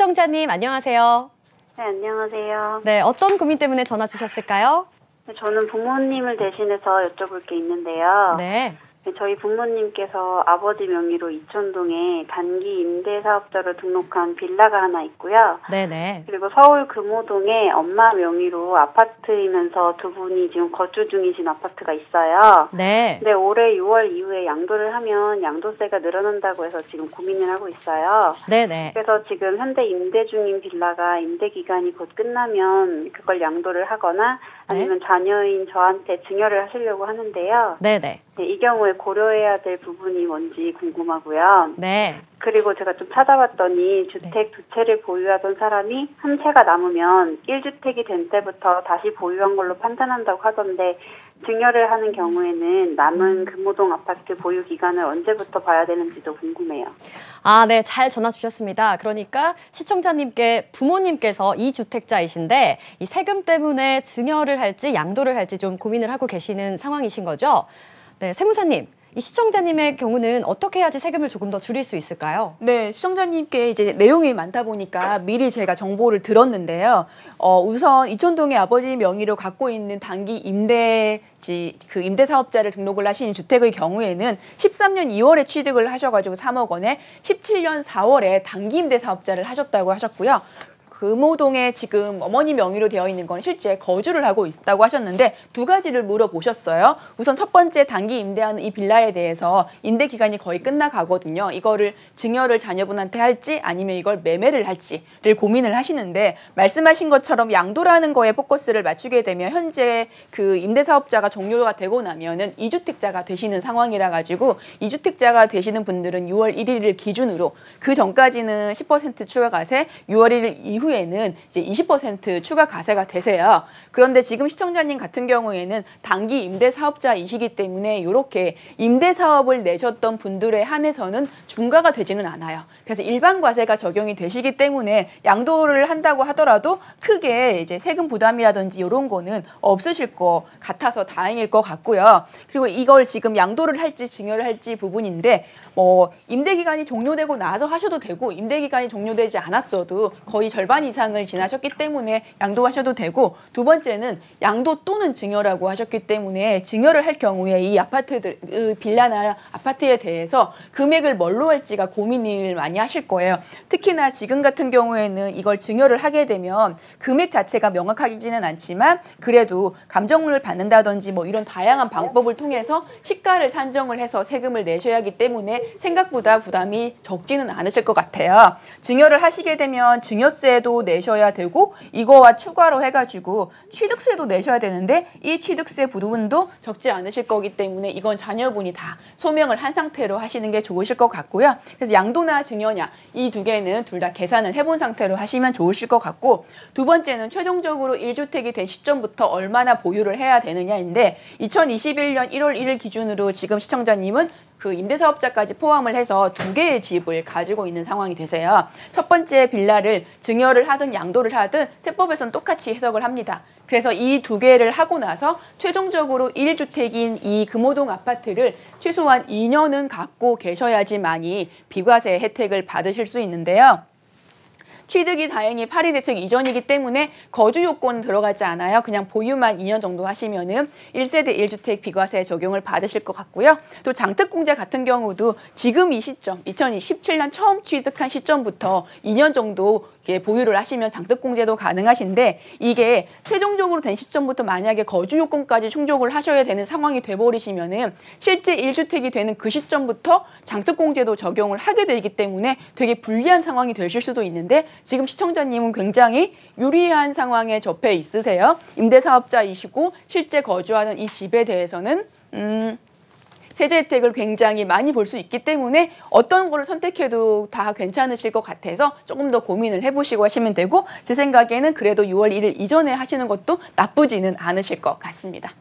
시청자님 안녕하세요. 네, 안녕하세요. 네, 어떤 고민 때문에 전화 주셨을까요? 네, 저는 부모님을 대신해서 여쭤볼 게 있는데요. 네. 네, 저희 부모님께서 아버지 명의로 이천동에 단기 임대사업자로 등록한 빌라가 하나 있고요. 네네. 그리고 서울 금호동에 엄마 명의로 아파트이면서 두 분이 지금 거주 중이신 아파트가 있어요. 네. 근데 올해 6월 이후에 양도를 하면 양도세가 늘어난다고 해서 지금 고민을 하고 있어요. 네네. 그래서 지금 현재 임대 중인 빌라가 임대 기간이 곧 끝나면 그걸 양도를 하거나 아니면 자녀인 저한테 증여를 하시려고 하는데요. 네네. 네, 이 경우에 고려해야 될 부분이 뭔지 궁금하고요. 네. 그리고 제가 좀 찾아봤더니 주택 두 채를 보유하던 사람이 한 채가 남으면 1주택이 된 때부터 다시 보유한 걸로 판단한다고 하던데 증여를 하는 경우에는 남은 금호동 아파트 보유 기간을 언제부터 봐야 되는지도 궁금해요. 아, 네. 잘 전화 주셨습니다. 그러니까 시청자님께 부모님께서 2주택자이신데 이 세금 때문에 증여를 할지 양도를 할지 좀 고민을 하고 계시는 상황이신 거죠? 네, 세무사님. 이 시청자님의 경우는 어떻게 해야지 세금을 조금 더 줄일 수 있을까요? 네, 시청자님께 이제 내용이 많다 보니까 미리 제가 정보를 들었는데요. 우선 이촌동의 아버지 명의로 갖고 있는 단기 임대사업자를 등록을 하신 주택의 경우에는 13년 2월에 취득을 하셔가지고 3억 원에 17년 4월에 단기 임대사업자를 하셨다고 하셨고요. 금호동에 지금 어머니 명의로 되어 있는 건 실제 거주를 하고 있다고 하셨는데 두 가지를 물어보셨어요. 우선 첫 번째 단기 임대하는 이 빌라에 대해서 임대 기간이 거의 끝나가거든요. 이거를 증여를 자녀분한테 할지 아니면 이걸 매매를 할지를 고민을 하시는데 말씀하신 것처럼 양도라는 거에 포커스를 맞추게 되면 현재 그 임대사업자가 종료가 되고 나면은 2주택자가 되시는 상황이라 가지고 2주택자가 되시는 분들은 6월 1일을 기준으로 그 전까지는 10% 추가 과세, 6월 1일 이후에는 이제 20% 추가 과세가 되세요. 그런데 지금 시청자님 같은 경우에는 단기 임대사업자이시기 때문에 이렇게 임대사업을 내셨던 분들에 한해서는 중과가 되지는 않아요. 그래서 일반 과세가 적용이 되시기 때문에 양도를 한다고 하더라도 크게 이제 세금 부담이라든지 이런 거는 없으실 것 같아서 다행일 것 같고요. 그리고 이걸 지금 양도를 할지 증여를 할지 부분인데 임대 기간이 종료되고 나서 하셔도 되고 임대 기간이 종료되지 않았어도 거의 절반 이상을 지나셨기 때문에 양도하셔도 되고 두 번째는 양도 또는 증여라고 하셨기 때문에 증여를 할 경우에 이 아파트들 빌라나 아파트에 대해서 금액을 뭘로 할지가 고민을 많이 하실 거예요. 특히나 지금 같은 경우에는 이걸 증여를 하게 되면 금액 자체가 명확하지는 않지만 그래도 감정을 받는다든지 뭐 이런 다양한 방법을 통해서 시가를 산정을 해서 세금을 내셔야 하기 때문에 생각보다 부담이 적지는 않으실 것 같아요. 증여를 하시게 되면 증여세도 내셔야 되고 이거와 추가로 해가지고 취득세도 내셔야 되는데 이 취득세 부분도 적지 않으실 거기 때문에 이건 자녀분이 다 소명을 한 상태로 하시는 게 좋으실 것 같고요. 그래서 양도나 증여냐 이 두 개는 둘 다 계산을 해본 상태로 하시면 좋으실 것 같고 두 번째는 최종적으로 1주택이 된 시점부터 얼마나 보유를 해야 되느냐인데 2021년 1월 1일 기준으로 지금 시청자님은 그 임대사업자까지 포함을 해서 두 개의 집을 가지고 있는 상황이 되세요. 첫 번째 빌라를 증여를 하든 양도를 하든 세법에서는 똑같이 해석을 합니다. 그래서 이 두 개를 하고 나서 최종적으로 1주택인 이 금호동 아파트를 최소한 2년은 갖고 계셔야지만이 비과세 혜택을 받으실 수 있는데요. 취득이 다행히 파리 대책 이전이기 때문에 거주 요건 들어가지 않아요. 그냥 보유만 2년 정도 하시면은 1세대 1주택 비과세 적용을 받으실 것 같고요. 또 장특공제 같은 경우도 지금 이 시점, 2017년 처음 취득한 시점부터 2년 정도 보유를 하시면 장특공제도 가능하신데 이게 최종적으로 된 시점부터 만약에 거주 요건까지 충족을 하셔야 되는 상황이 돼버리시면은 실제 1주택이 되는 그 시점부터 장특공제도 적용을 하게 되기 때문에 되게 불리한 상황이 되실 수도 있는데 지금 시청자님은 굉장히 유리한 상황에 접해 있으세요. 임대사업자이시고 실제 거주하는 이 집에 대해서는 세제 혜택을 굉장히 많이 볼 수 있기 때문에 어떤 거를 선택해도 다 괜찮으실 것 같아서 조금 더 고민을 해보시고 하시면 되고 제 생각에는 그래도 6월 1일 이전에 하시는 것도 나쁘지는 않으실 것 같습니다.